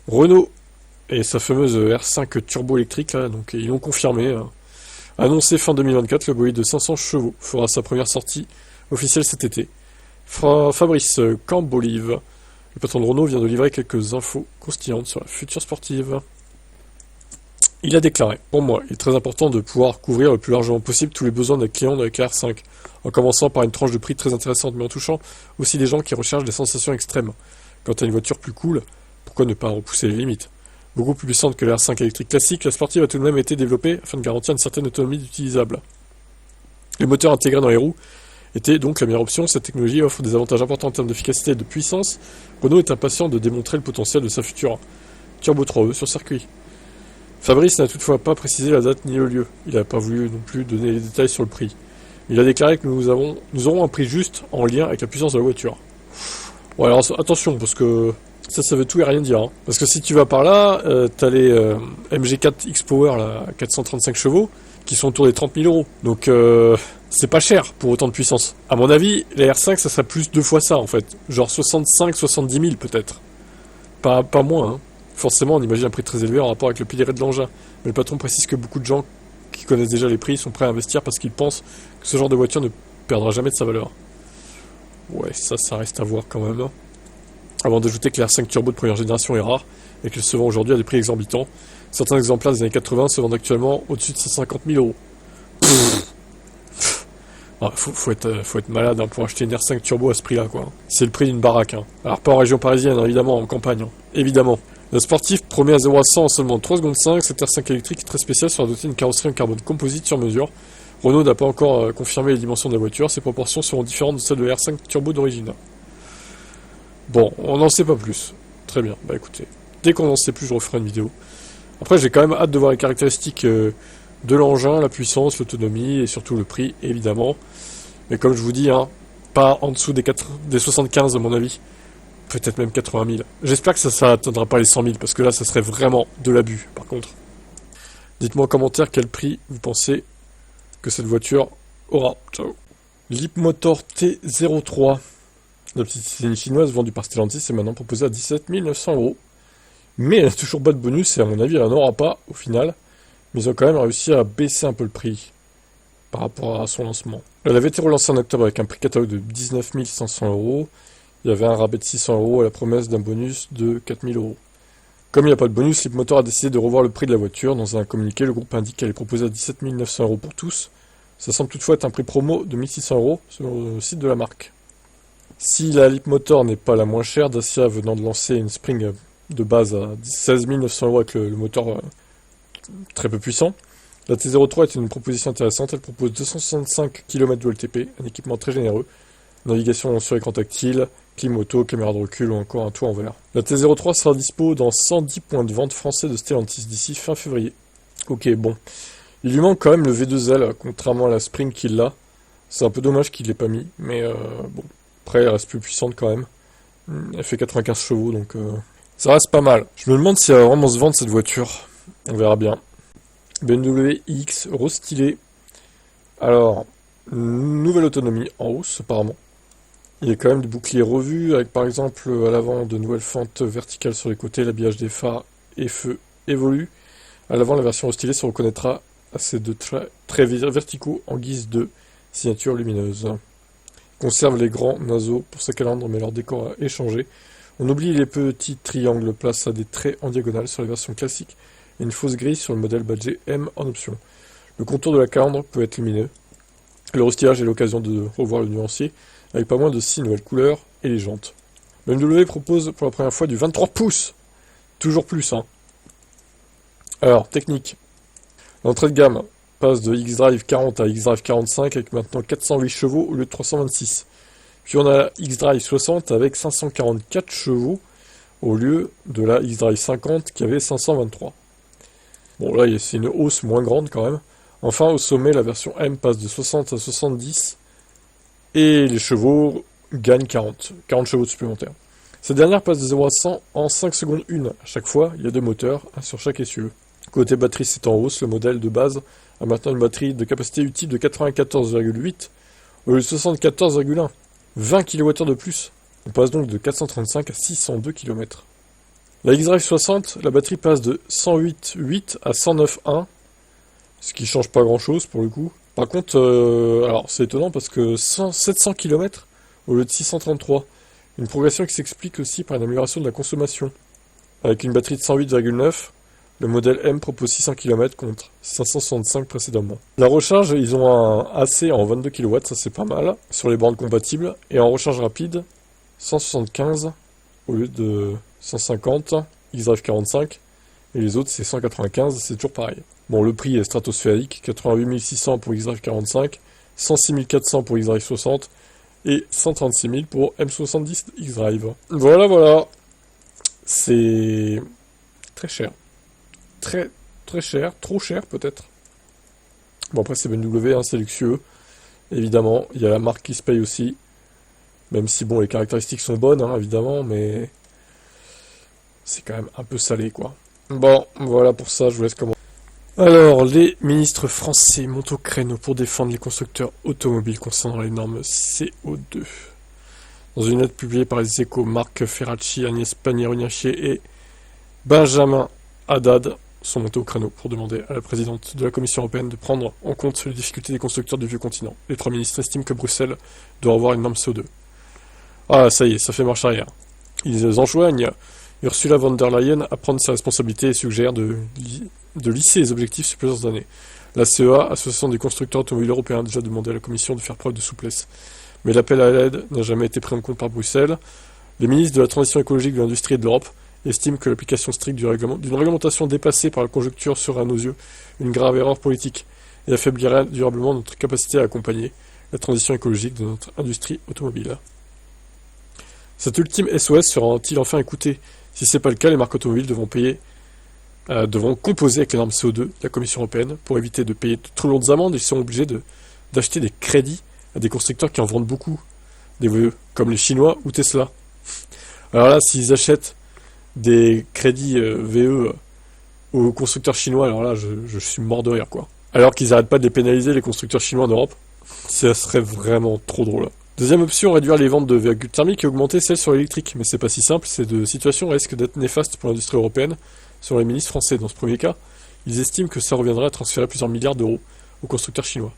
Renault et sa fameuse R5 turbo électrique, là, donc ils l'ont confirmé. Annoncé fin 2024, le bolide de 500 chevaux fera sa première sortie officielle cet été. Fabrice Cambolive, le patron de Renault, vient de livrer quelques infos croustillantes sur la future sportive. Il a déclaré: pour moi, il est très important de pouvoir couvrir le plus largement possible tous les besoins des clients de la R5, en commençant par une tranche de prix très intéressante, mais en touchant aussi des gens qui recherchent des sensations extrêmes. Quant à une voiture plus cool, pourquoi ne pas repousser les limites? Beaucoup plus puissante que la R5 électrique classique, la sportive a tout de même été développée afin de garantir une certaine autonomie utilisable. Les moteurs intégrés dans les roues étaient donc la meilleure option. Cette technologie offre des avantages importants en termes d'efficacité et de puissance. Renault est impatient de démontrer le potentiel de sa future Turbo 3E sur circuit. Fabrice n'a toutefois pas précisé la date ni le lieu. Il n'a pas voulu non plus donner les détails sur le prix. Il a déclaré que nous aurons un prix juste en lien avec la puissance de la voiture. Bon, alors attention, parce que ça veut tout et rien dire. Hein. Parce que si tu vas par là, t'as les MG4 X-Power, là, 435 chevaux, qui sont autour des 30 000 euros. Donc, c'est pas cher pour autant de puissance. À mon avis, la R5, ça serait plus 2 fois ça, en fait. Genre 65-70 000, peut-être. Pas moins, hein. Forcément, on imagine un prix très élevé en rapport avec le pilier de l'engin. Mais le patron précise que beaucoup de gens qui connaissent déjà les prix sont prêts à investir parce qu'ils pensent que ce genre de voiture ne perdra jamais de sa valeur. Ouais, ça reste à voir quand même. Hein. Avant d'ajouter que la R5 Turbo de première génération est rare et qu'elle se vend aujourd'hui à des prix exorbitants. Certains exemplaires des années 80 se vendent actuellement au-dessus de 150 000 euros. Faut être malade hein, pour acheter une R5 Turbo à ce prix-là, quoi. C'est le prix d'une baraque. Hein. Alors pas en région parisienne, hein, évidemment, en campagne. Hein. Évidemment. Le sportif promet à 0 à 100 en seulement 3 secondes 5. Cette R5 électrique est très spéciale, sera dotée d'une carrosserie en carbone composite sur mesure. Renault n'a pas encore confirmé les dimensions de la voiture. Ses proportions seront différentes de celles de la R5 Turbo d'origine. Bon, on n'en sait pas plus. Très bien, bah écoutez. Dès qu'on en sait plus, je referai une vidéo. Après, j'ai quand même hâte de voir les caractéristiques de l'engin, la puissance, l'autonomie et surtout le prix, évidemment. Mais comme je vous dis, hein, pas en dessous des 75 à mon avis. Peut-être même 80 000. J'espère que ça n'atteindra pas les 100 000, parce que là, ça serait vraiment de l'abus, par contre. Dites-moi en commentaire quel prix vous pensez que cette voiture aura. Ciao. Leapmotor T03. La petite ligne chinoise vendue par Stellantis est maintenant proposée à 17 900 euros. Mais elle n'a toujours pas de bonus, et à mon avis, elle n'en aura pas, au final. Mais ils ont quand même réussi à baisser un peu le prix par rapport à son lancement. Elle avait été relancée en octobre avec un prix catalogue de 19 500 euros. Il y avait un rabais de 600 euros à la promesse d'un bonus de 4 000 euros. Comme il n'y a pas de bonus, Leapmotor a décidé de revoir le prix de la voiture. Dans un communiqué, le groupe indique qu'elle est proposée à 17 900 euros pour tous. Ça semble toutefois être un prix promo de 1 600 euros sur le site de la marque. Si la Leapmotor n'est pas la moins chère, Dacia venant de lancer une Spring de base à 16 900 euros avec le moteur très peu puissant, la T03 est une proposition intéressante. Elle propose 265 km de LTP, un équipement très généreux, navigation sur écran tactile, clim auto, caméra de recul ou encore un toit en verre. La T03 sera dispo dans 110 points de vente français de Stellantis d'ici fin février. Ok, bon. Il lui manque quand même le V2L, contrairement à la Spring qu'il a. C'est un peu dommage qu'il ne l'ait pas mis, mais bon. Après, elle reste plus puissante quand même. Elle fait 95 chevaux, donc ça reste pas mal. Je me demande si elle va vraiment se vendre cette voiture. On verra bien. BMW iX restylé. Alors, nouvelle autonomie en hausse apparemment. Il y a quand même des boucliers revus, avec par exemple à l'avant de nouvelles fentes verticales sur les côtés, l'habillage des phares et feux évolue. À l'avant, la version restylée se reconnaîtra à ces deux traits verticaux en guise de signature lumineuse. Conserve les grands naseaux pour sa calandre, mais leur décor a échangé. On oublie les petits triangles place à des traits en diagonale sur la version classique et une fausse grille sur le modèle badgé M en option. Le contour de la calandre peut être lumineux. Le restylage est l'occasion de revoir le nuancier, avec pas moins de 6 nouvelles couleurs et les jantes. BMW propose pour la première fois du 23 pouces. Toujours plus, hein. Alors, technique. L'entrée de gamme passe de X-Drive 40 à X-Drive 45 avec maintenant 408 chevaux au lieu de 326. Puis on a la X-Drive 60 avec 544 chevaux au lieu de la X-Drive 50 qui avait 523. Bon là c'est une hausse moins grande quand même. Enfin au sommet la version M passe de 60 à 70 et les chevaux gagnent 40 chevaux supplémentaires. Cette dernière passe de 0 à 100 en 5 secondes 1 à chaque fois. Il y a 2 moteurs, un sur chaque essieu. Côté batterie c'est en hausse, le modèle de base a maintenant une batterie de capacité utile de 94,8 au lieu de 74,1. 20 kWh de plus. On passe donc de 435 à 602 km. La X-Drive 60, la batterie passe de 108,8 à 109,1, ce qui change pas grand-chose pour le coup. Par contre, alors c'est étonnant parce que 700 km au lieu de 633. Une progression qui s'explique aussi par une amélioration de la consommation. Avec une batterie de 108,9, le modèle M propose 600 km contre 565 précédemment. La recharge, ils ont un AC en 22 kW, ça c'est pas mal, sur les bornes compatibles. Et en recharge rapide, 175 au lieu de 150, X-Drive 45. Et les autres c'est 195, c'est toujours pareil. Bon, le prix est stratosphérique, 88 600 pour X-Drive 45, 106 400 pour X-Drive 60 et 136 000 pour M70 X-Drive. Voilà. C'est très cher. Très cher, trop cher peut-être. Bon, après c'est BMW, hein, c'est luxueux. Évidemment, il y a la marque qui se paye aussi. Même si, bon, les caractéristiques sont bonnes, hein, évidemment, mais c'est quand même un peu salé, quoi. Bon, voilà pour ça, je vous laisse commencer. Alors, les ministres français montent au créneau pour défendre les constructeurs automobiles concernant les normes CO2. Dans une lettre publiée par les Échos, Marc Ferracci, Agnès Pannier-Runacher et Benjamin Haddad sont montés au créneau pour demander à la présidente de la Commission européenne de prendre en compte les difficultés des constructeurs du vieux continent. Les trois ministres estiment que Bruxelles doit avoir une norme CO2. Ah, ça y est, ça fait marche arrière. Ils enjoignent Ursula von der Leyen à prendre ses responsabilités et suggèrent de lisser les objectifs sur plusieurs années. La CEA, Association des constructeurs automobiles européens, a déjà demandé à la Commission de faire preuve de souplesse. Mais l'appel à l'aide n'a jamais été pris en compte par Bruxelles. Les ministres de la transition écologique de l'industrie et de l'Europe estiment que l'application stricte d'une réglementation dépassée par la conjoncture serait à nos yeux une grave erreur politique et affaiblirait durablement notre capacité à accompagner la transition écologique de notre industrie automobile. Cet ultime SOS sera-t-il enfin écouté? Si ce n'est pas le cas, les marques automobiles devront composer avec les normes CO2 de la Commission européenne pour éviter de payer de trop lourdes amendes. Ils seront obligés d'acheter des crédits à des constructeurs qui en vendent beaucoup, des VE, comme les Chinois ou Tesla. Alors là, s'ils achètent des crédits VE aux constructeurs chinois, alors là, je suis mort de rire, quoi. Alors qu'ils n'arrêtent pas de les pénaliser, les constructeurs chinois en Europe, ça serait vraiment trop drôle. Deuxième option, réduire les ventes de véhicules thermiques et augmenter celles sur l'électrique. Mais c'est pas si simple, cette situation risque d'être néfaste pour l'industrie européenne, selon les ministres français. Dans ce premier cas, ils estiment que ça reviendrait à transférer plusieurs milliards d'euros aux constructeurs chinois.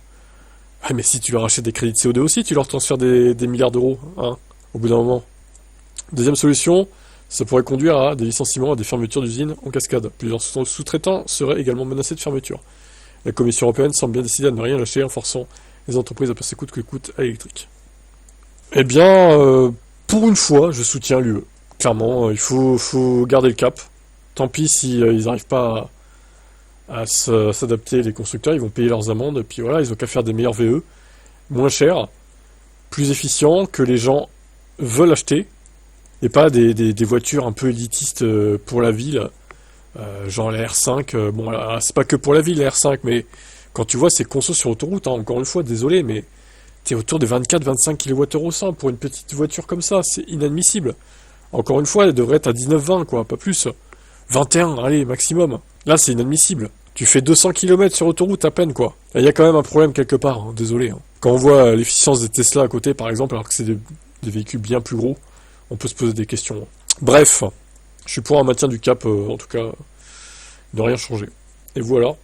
Ah, mais si tu leur achètes des crédits de CO2 aussi, tu leur transfères des milliards d'euros, hein, au bout d'un moment. Deuxième solution, ça pourrait conduire à des licenciements, à des fermetures d'usines en cascade. Plusieurs sous-traitants seraient également menacés de fermeture. La Commission européenne semble bien décidée à ne rien lâcher en forçant les entreprises à passer coûte que coûte à l'électrique. Eh bien, pour une fois, je soutiens l'UE. Clairement, il faut garder le cap. Tant pis si ils n'arrivent pas à s'adapter, les constructeurs, ils vont payer leurs amendes, et puis voilà, ils ont qu'à faire des meilleurs VE, moins chers, plus efficients, que les gens veulent acheter, et pas des voitures un peu élitistes pour la ville, genre la R5, bon, là, c'est pas que pour la ville, la R5, mais quand tu vois ces consos sur autoroute, hein, encore une fois, désolé, mais t'es autour des 24-25 kWh au 100 pour une petite voiture comme ça, c'est inadmissible. Encore une fois, elle devrait être à 19-20, quoi, pas plus. 21, allez, maximum. Là, c'est inadmissible. Tu fais 200 km sur autoroute à peine, quoi. Il y a quand même un problème quelque part, hein, désolé. Hein. Quand on voit l'efficience des Tesla à côté, par exemple, alors que c'est des véhicules bien plus gros, on peut se poser des questions. Bref, je suis pour un maintien du cap, en tout cas, ne rien changer. Et voilà.